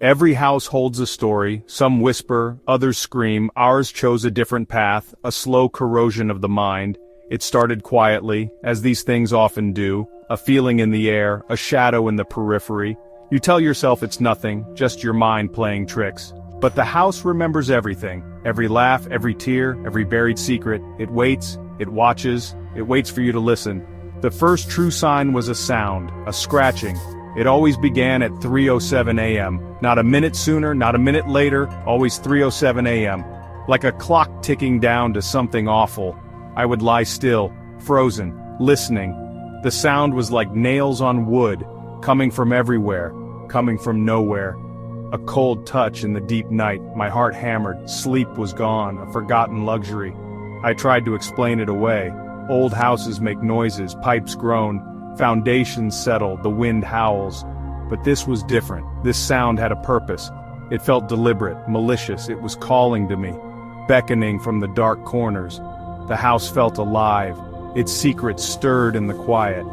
Every house holds a story, some whisper, others scream. Ours chose a different path, a slow corrosion of the mind. It started quietly, as these things often do, a feeling in the air, a shadow in the periphery. You tell yourself it's nothing, just your mind playing tricks. But the house remembers everything, every laugh, every tear, every buried secret. It waits, it watches, it waits for you to listen. The first true sign was a sound, a scratching. It always began at 3:07 a.m., not a minute sooner, not a minute later, always 3:07 a.m. Like a clock ticking down to something awful. I would lie still, frozen, listening. The sound was like nails on wood, coming from everywhere, coming from nowhere. A cold touch in the deep night, my heart hammered, sleep was gone, a forgotten luxury. I tried to explain it away. Old houses make noises, pipes groan, foundations settle, the wind howls. But this was different. This sound had a purpose. It felt deliberate, malicious. It was calling to me, beckoning from the dark corners. The house felt alive. Its secrets stirred in the quiet.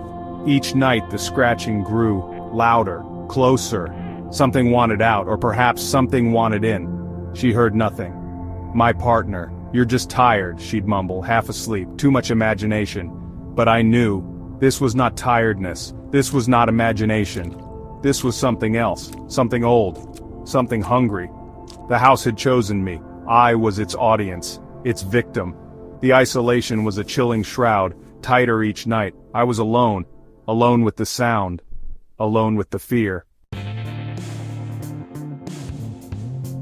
Each night the scratching grew, louder, closer. Something wanted out, or perhaps something wanted in. She heard nothing. My partner, "You're just tired," she'd mumble, half asleep, too much imagination. But I knew. This was not tiredness. This was not imagination. This was something else, something old, something hungry. The house had chosen me. I was its audience, its victim. The isolation was a chilling shroud, tighter each night. I was alone, alone with the sound, alone with the fear.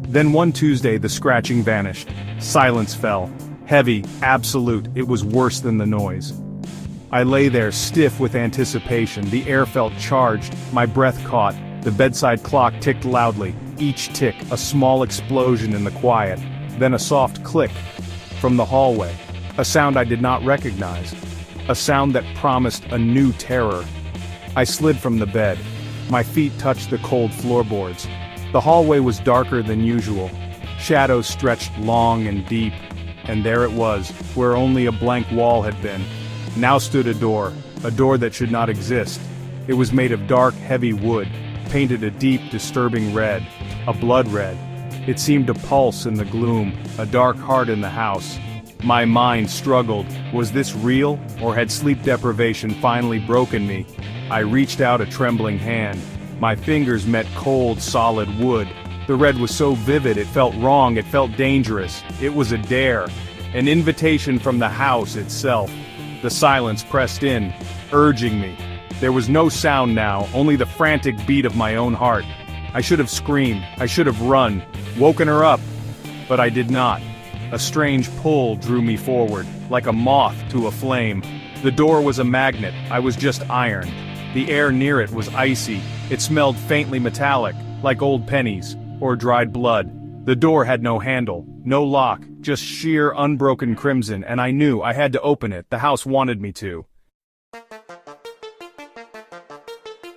Then one Tuesday the scratching vanished. Silence fell. Heavy, absolute, it was worse than the noise. I lay there, stiff with anticipation. The air felt charged, my breath caught. The bedside clock ticked loudly, each tick a small explosion in the quiet. Then a soft click from the hallway. A sound I did not recognize. A sound that promised a new terror. I slid from the bed. My feet touched the cold floorboards. The hallway was darker than usual. Shadows stretched long and deep. And there it was, where only a blank wall had been. Now stood a door that should not exist. It was made of dark, heavy wood, painted a deep, disturbing red, a blood red. It seemed to pulse in the gloom, a dark heart in the house. My mind struggled. Was this real, or had sleep deprivation finally broken me? I reached out a trembling hand. My fingers met cold, solid wood. The red was so vivid it felt wrong, it felt dangerous. It was a dare, an invitation from the house itself. The silence pressed in, urging me. There was no sound now, only the frantic beat of my own heart. I should have screamed, I should have run, woken her up, but I did not. A strange pull drew me forward, like a moth to a flame. The door was a magnet, I was just iron. The air near it was icy. It smelled faintly metallic, like old pennies, or dried blood. The door had no handle, no lock, just sheer unbroken crimson, and I knew I had to open it. The house wanted me to.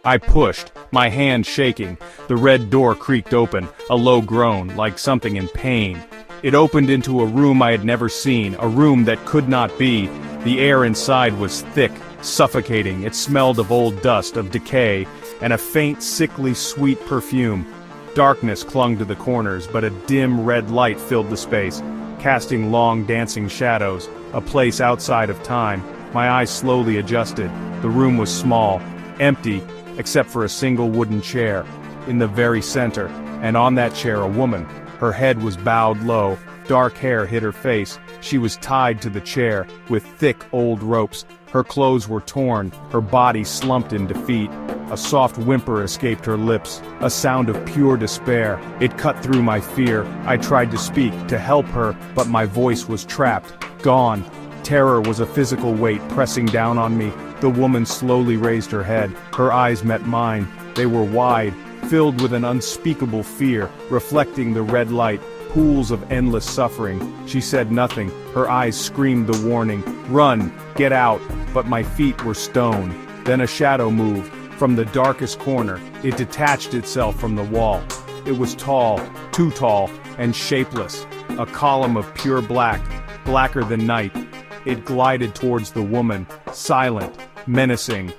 I pushed, my hand shaking. The red door creaked open, a low groan, like something in pain. It opened into a room I had never seen, a room that could not be. The air inside was thick, suffocating. It smelled of old dust, of decay, and a faint, sickly, sweet perfume. Darkness clung to the corners, but a dim red light filled the space, casting long, dancing shadows, a place outside of time. My eyes slowly adjusted. The room was small, empty, except for a single wooden chair, in the very center, and on that chair a woman. Her head was bowed low, dark hair hid her face. She was tied to the chair, with thick old ropes. Her clothes were torn, her body slumped in defeat. A soft whimper escaped her lips, a sound of pure despair. It cut through my fear. I tried to speak, to help her, but my voice was trapped, gone. Terror was a physical weight pressing down on me. The woman slowly raised her head. Her eyes met mine. They were wide, filled with an unspeakable fear, reflecting the red light, pools of endless suffering. She said nothing. Her eyes screamed the warning, "Run, get out," but my feet were stone. Then a shadow moved. From the darkest corner, it detached itself from the wall. It was tall, too tall, and shapeless, a column of pure black, blacker than night. It glided towards the woman, silent, menacing.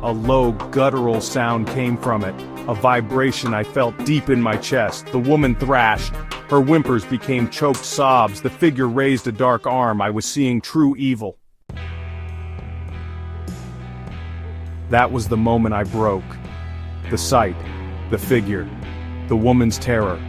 A low, guttural sound came from it, a vibration I felt deep in my chest. The woman thrashed. Her whimpers became choked sobs. The figure raised a dark arm. I was seeing true evil. That was the moment I broke. The sight, the figure, the woman's terror.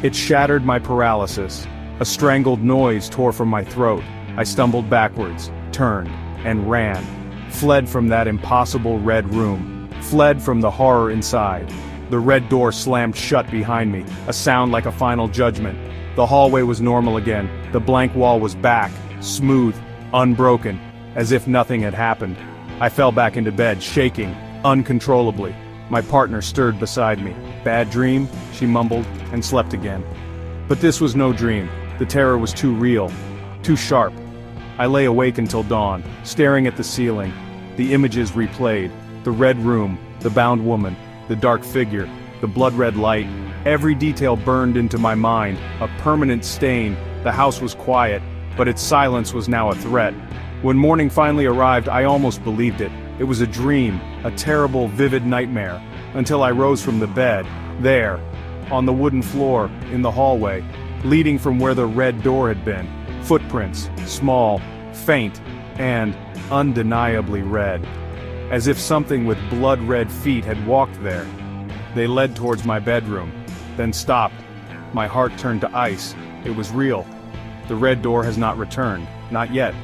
It shattered my paralysis. A strangled noise tore from my throat. I stumbled backwards, turned, and ran. Fled from that impossible red room. Fled from the horror inside. The red door slammed shut behind me, a sound like a final judgment. The hallway was normal again. The blank wall was back, smooth, unbroken, as if nothing had happened. I fell back into bed, shaking, uncontrollably. My partner stirred beside me. "Bad dream?" she mumbled, and slept again. But this was no dream. The terror was too real, too sharp. I lay awake until dawn, staring at the ceiling. The images replayed. The red room, the bound woman, the dark figure, the blood-red light. Every detail burned into my mind, a permanent stain. The house was quiet, but its silence was now a threat. When morning finally arrived, I almost believed it. It was a dream, a terrible, vivid nightmare, until I rose from the bed, there, on the wooden floor, in the hallway, leading from where the red door had been. Footprints, small, faint, and undeniably red. As if something with blood-red feet had walked there. They led towards my bedroom, then stopped. My heart turned to ice. It was real. The red door has not returned, not yet.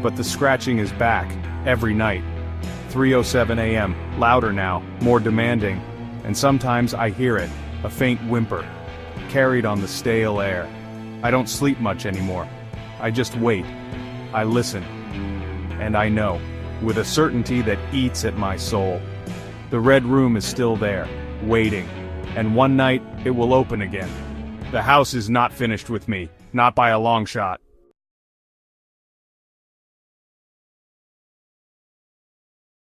But the scratching is back, every night. 3:07 a.m., louder now, more demanding. And sometimes I hear it, a faint whimper, carried on the stale air. I don't sleep much anymore. I just wait. I listen. And I know, with a certainty that eats at my soul. The red room is still there, waiting. And one night, it will open again. The house is not finished with me, not by a long shot.